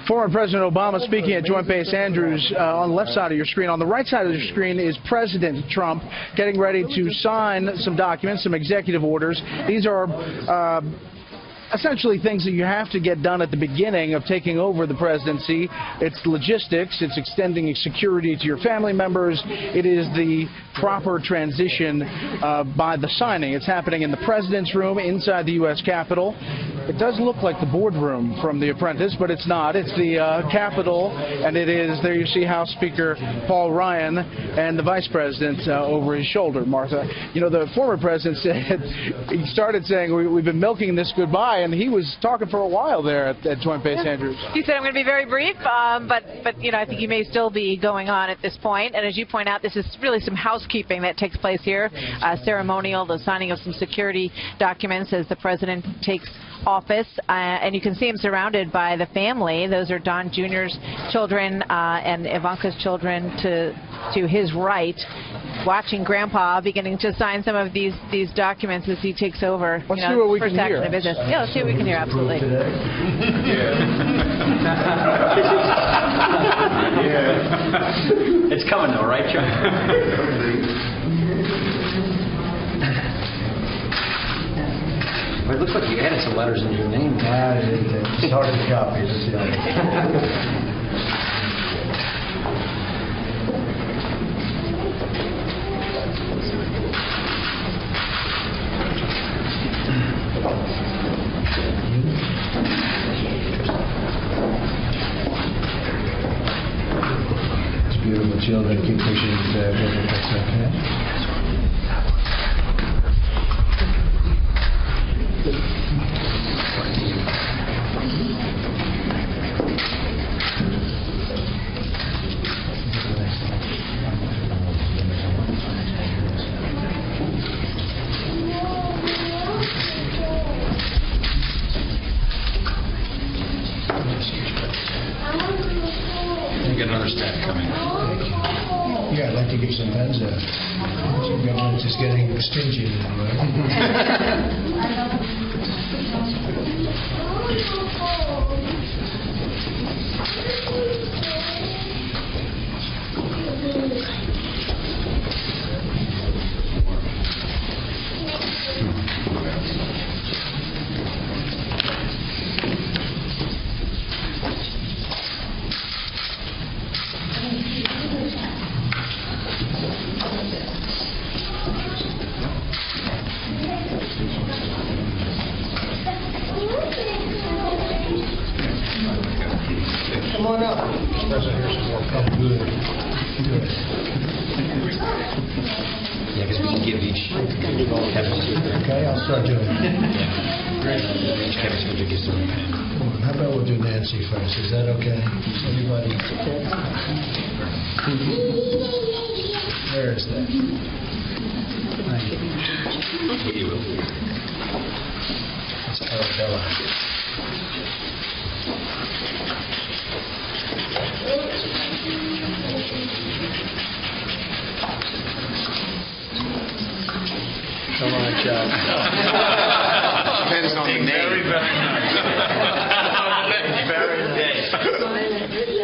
Former President Obama speaking at Joint Base Andrews on the left side of your screen. On the right side of your screen is President Trump getting ready to sign some documents, some executive orders. These are essentially things that you have to get done at the beginning of taking over the presidency. It's logistics, it's extending security to your family members, it is the proper transition by the signing. It's happening in the president's room inside the U.S. Capitol. It does look like the boardroom from The Apprentice, but it's not. It's the Capitol, and it is, there you see House Speaker Paul Ryan and the Vice President over his shoulder, Martha. You know, the former president said, he started saying, we've been milking this goodbye, and he was talking for a while there at Joint Base Andrews. He said, I'm going to be very brief, but you know, I think you may still be going on at this point. And as you point out, this is really some housekeeping that takes place here. Ceremonial, the signing of some security documents as the president takes office, and you can see him surrounded by the family. Those are Don Jr.'s children and Ivanka's children to his right, watching Grandpa beginning to sign some of these documents as he takes over. Let's see what we can hear. Of business. Yeah, let's see what we can hear. Absolutely. It's coming though, right, John? It looks like you added some letters in your name. It's hard to copy. It's beautiful children. Keep pushing it there. That's okay. You get another stack coming. Yeah, I'd like to give some pens out. The government is getting stingy Come on up. Come good. Good. Yeah, because we can give each. Okay, I'll start doing it. Each Kevin's going to give some. How about we'll do Nancy first? Is that okay? Anybody? Where is that? You will. It's Arabella. Come on, Chuck. Depends on the name. Very nice. Very nice.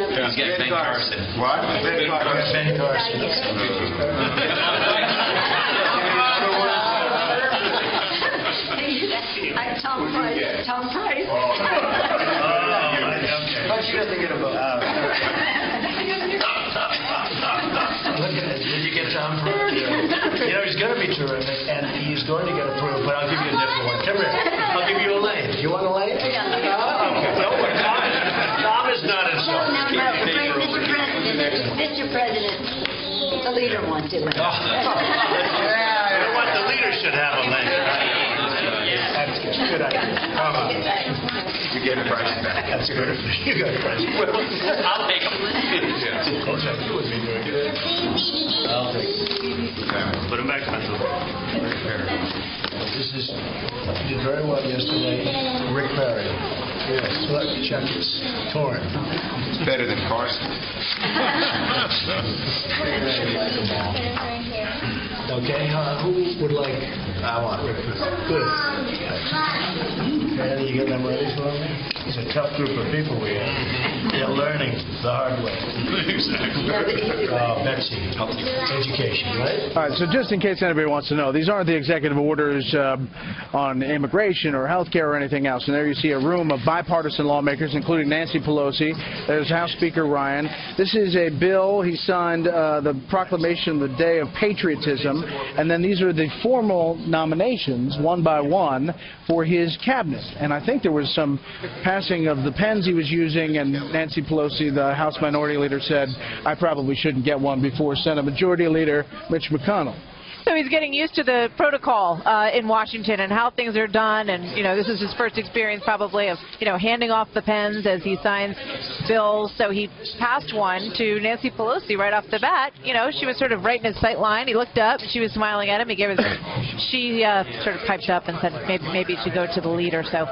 He's got Ben Carson. What? Ben Carson. Tom Price. What you guys thinking about? Look at this. Did you get Tom Price? You know, he's going to be terrific, and he's going to get approved, but I'll give you a different one. Come here. I'll give you a lane. You want a lane? Yeah. Okay. No, Tom is not insulted. Mr. President, the leader wants it. You know what? The leader should have a lane, right? That's good. Good idea. Come on. You get a price back. That's good. You got a price. I'll take him. You would be doing it. I'll take it. Put him back, Spencer. This is, you did very well yesterday. Rick Perry. Yes. Look, Chuck is torn. It's better than Carson. Okay, who would like? I want Rick Perry. Good. Okay, you get them ready for me? It's a tough group of people we have. The hard way. Betsy, education, right? All right, so just in case anybody wants to know, these aren't the executive orders on immigration or health care or anything else. And there you see a room of bipartisan lawmakers, including Nancy Pelosi. There's House Speaker Ryan. This is a bill. He signed the proclamation of the Day of Patriotism. And then these are the formal nominations, one by one, for his cabinet. And I think there was some passing of the pens he was using, and Nancy Pelosi, the House Minority Leader, said, I probably shouldn't get one before Senate Majority Leader Mitch McConnell. So he's getting used to the protocol in Washington and how things are done, and this is his first experience probably of handing off the pens as he signs bills. So he passed one to Nancy Pelosi right off the bat. She was sort of right in his sight line. He looked up, she was smiling at him. He gave she sort of piped up and said maybe it should go to the leader. So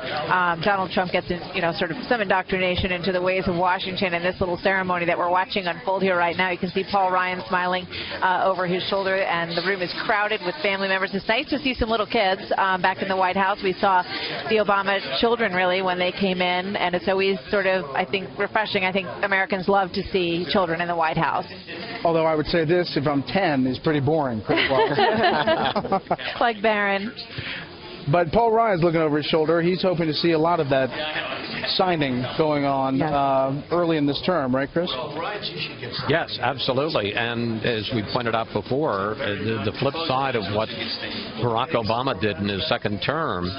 Donald Trump gets sort of some indoctrination into the ways of Washington in this little ceremony that we're watching unfold here right now. You can see Paul Ryan smiling over his shoulder, and the room is crowded with family members. It's nice to see some little kids back in the White House. We saw the Obama children really when they came in, and it's always sort of, I think, refreshing. I think Americans love to see children in the White House. Although I would say this, if I'm 10, is pretty boring. Like Barron. But Paul Ryan's looking over his shoulder. He's hoping to see a lot of that signing going on early in this term, right, Chris? Yes, absolutely. And as we pointed out before, the flip side of what Barack Obama did in his second term,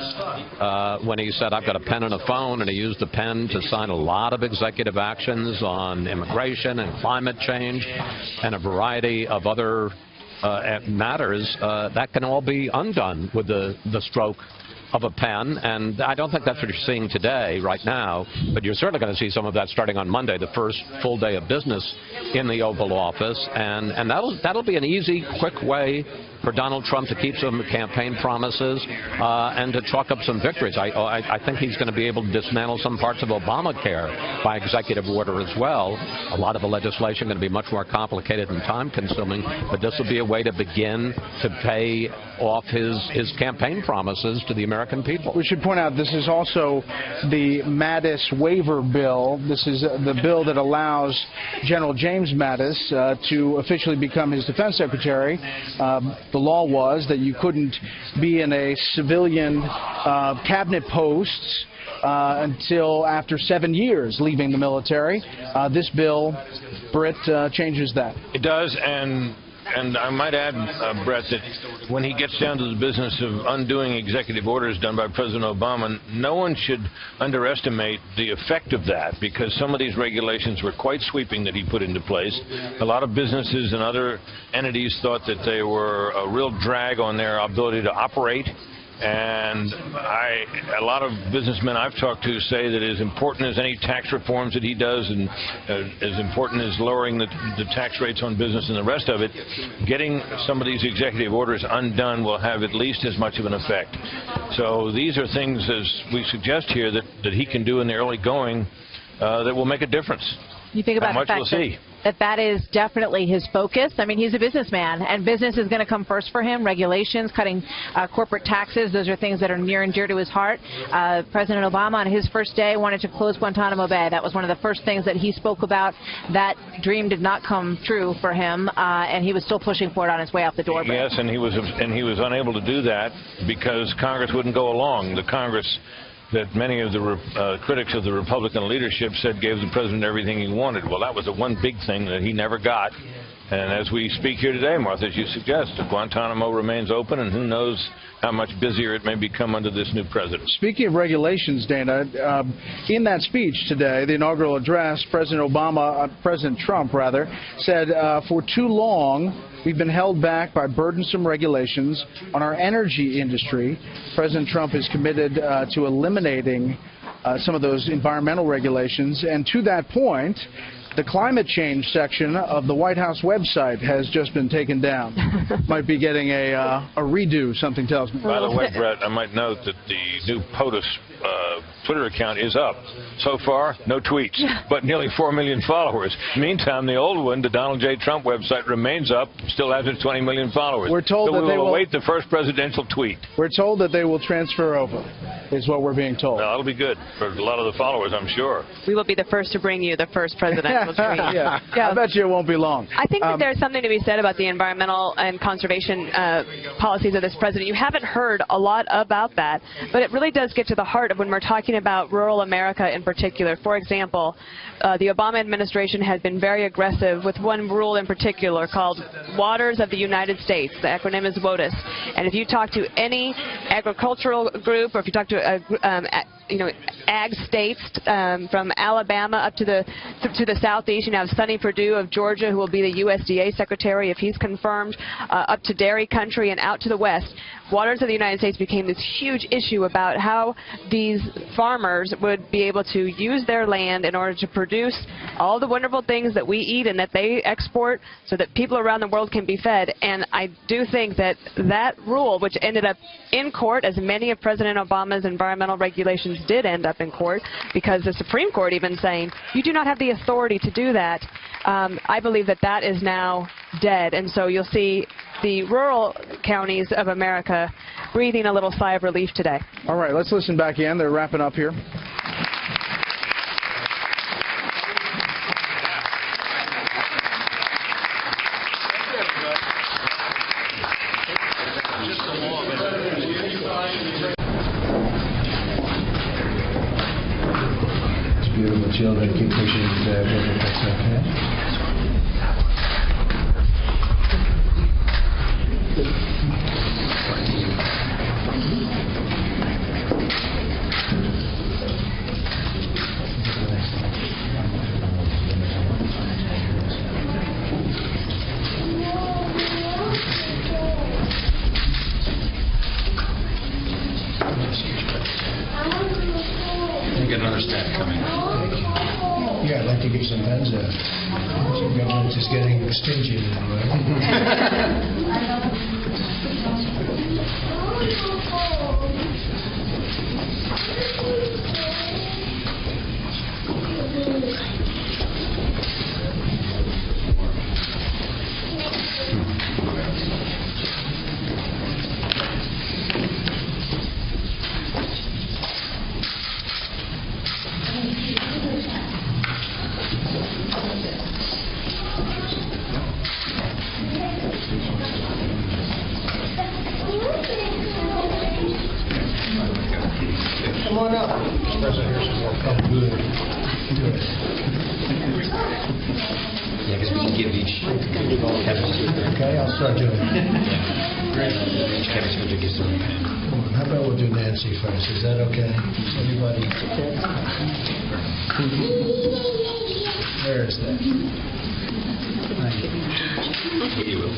when he said, I've got a pen and a phone, and he used the pen to sign a lot of executive actions on immigration and climate change and a variety of other matters, that can all be undone with the stroke of a pen, and I don't think that's what you're seeing today, right now, but you're certainly going to see some of that starting on Monday, the first full day of business in the Oval Office, and that'll be an easy, quick way for Donald Trump to keep some campaign promises and to chalk up some victories. I think he's going to be able to dismantle some parts of Obamacare by executive order as well. A lot of the legislation going to be much more complicated and time-consuming, but this will be a way to begin to pay off his campaign promises to the American people. We should point out this is also the Mattis waiver bill. This is the bill that allows General James Mattis to officially become his defense secretary. The law was that you couldn't be in a civilian cabinet post until after 7 years leaving the military. This bill, Britt, changes that. It does, and I might add, Brett, that when he gets down to the business of undoing executive orders done by President Obama, no one should underestimate the effect of that, because some of these regulations were quite sweeping that he put into place. A lot of businesses and other entities thought that they were a real drag on their ability to operate. And a lot of businessmen I've talked to say that as important as any tax reforms that he does, and as important as lowering the tax rates on business and the rest of it, getting some of these executive orders undone will have at least as much of an effect. So these are things, as we suggest here, that he can do in the early going that will make a difference. You think about how much the we'll fact see. That is definitely his focus. I mean, he's a businessman, and business is going to come first for him. Regulations, cutting corporate taxes, those are things that are near and dear to his heart. President Obama, on his first day, wanted to close Guantanamo Bay. That was one of the first things that he spoke about. That dream did not come true for him, and he was still pushing for it on his way out the door. Yes, and he was unable to do that because Congress wouldn't go along. The Congress that many of the critics of the Republican leadership said gave the president everything he wanted. Well, that was the one big thing that he never got. And as we speak here today, Martha, as you suggest, Guantanamo remains open, and who knows how much busier it may become under this new president. Speaking of regulations, Dana, in that speech today, the inaugural address, President Trump, said, for too long, we've been held back by burdensome regulations on our energy industry. President Trump is committed to eliminating some of those environmental regulations, and to that point, the climate change section of the White House website has just been taken down. Might be getting a redo, something tells me. By the way, Brett, I might note that the new POTUS Twitter account is up. So far, no tweets, but nearly 4 million followers. Meantime, the old one, the Donald J. Trump website, remains up, still has its 20 million followers. We're told so that we they will will await the first presidential tweet. We're told that they will transfer over. is what we're being told. That'll be good for a lot of the followers, I'm sure. We will be the first to bring you the first presidential tree. Yeah. I bet you it won't be long. I think that there's something to be said about the environmental and conservation policies of this president. You haven't heard a lot about that, but it really does get to the heart of when we're talking about rural America in particular. For example, the Obama administration had been very aggressive with one rule in particular called Waters of the United States. The acronym is WOTUS. And if you talk to any agricultural group, or if you talk to ag states from Alabama up to the southeast, you have Sonny Perdue of Georgia, who will be the USDA secretary if he's confirmed, up to dairy country and out to the west. Waters of the United States became this huge issue about how these farmers would be able to use their land in order to produce all the wonderful things that we eat and that they export so that people around the world can be fed. And I do think that that rule, which ended up in court, as many of President Obama's environmental regulations did end up in court, because the Supreme Court even saying, you do not have the authority to do that, I believe that that is now dead. And so you'll see the rural counties of America breathing a little sigh of relief today. All right, let's listen back in. They're wrapping up here. It's beautiful children. Keep pushing it there. That's okay. Get another stack coming. Yeah, I'd like to give some pens out. The government is getting stingy Come on up. Good. Yeah, because we can give each Okay, I'll start doing it. each Kevin Speaker gives them a pen. How about we'll do Nancy first? Is that okay? Everybody? Where is that? You will.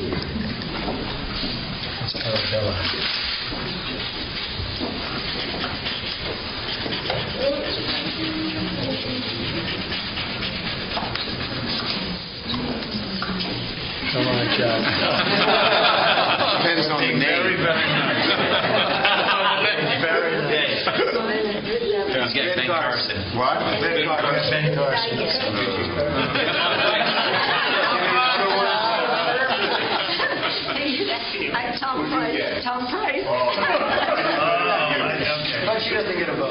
It's Arabella. Come on, Chuck. Depends on the name. Very nice. Very nice. He's got Ben Carson. What? Ben Carson. Tom Price. Tom Price. But she doesn't get a vote.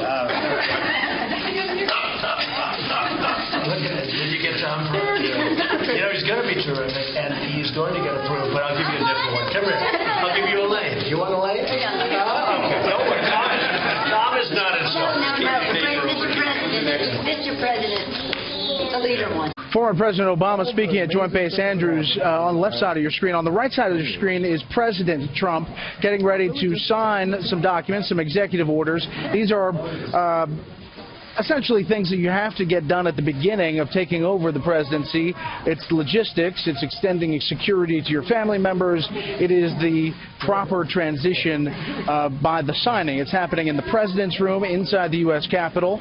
Look at it. Did you get Tom Price? He's going to be terrific, and he's going to get approved, but I'll give you a different one. Come here. I'll give you a lane. You want a lane? Okay. Don't worry. Tom is not insulted. Mr. President, the leader wants. Former President Obama speaking at Joint Base Andrews on the left side of your screen. On the right side of your screen is President Trump getting ready to sign some documents, some executive orders. These are essentially things that you have to get done at the beginning of taking over the presidency. It's logistics, it's extending security to your family members, it is the proper transition by the signing. It's happening in the president's room inside the U.S. Capitol.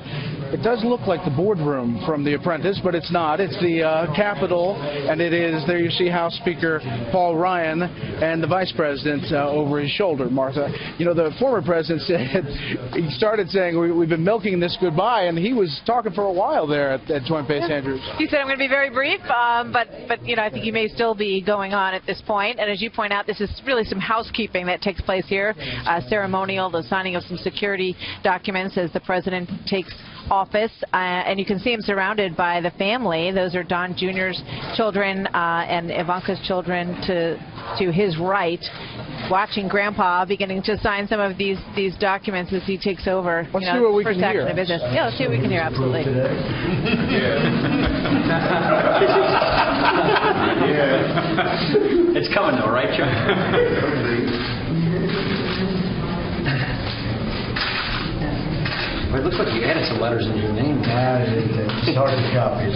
It does look like the boardroom from The Apprentice, but it's not. It's the Capitol, and it is, there you see House Speaker Paul Ryan and the Vice President over his shoulder, Martha. You know, the former president said, he started saying, we've been milking this goodbye, and he was talking for a while there at Joint Base Andrews. He said, I'm going to be very brief, but you know, I think you may still be going on at this point. And as you point out, this is really some housekeeping that takes place here. Ceremonial, the signing of some security documents as the president takes office, and you can see him surrounded by the family. Those are Don Jr.'s children and Ivanka's children to his right, watching Grandpa beginning to sign some of these documents as he takes over. Let's see what we can hear. Yeah, let's see what we can hear. Absolutely. It's coming though, right, Chuck? It looks like you added some letters in your name. It's hard to copy.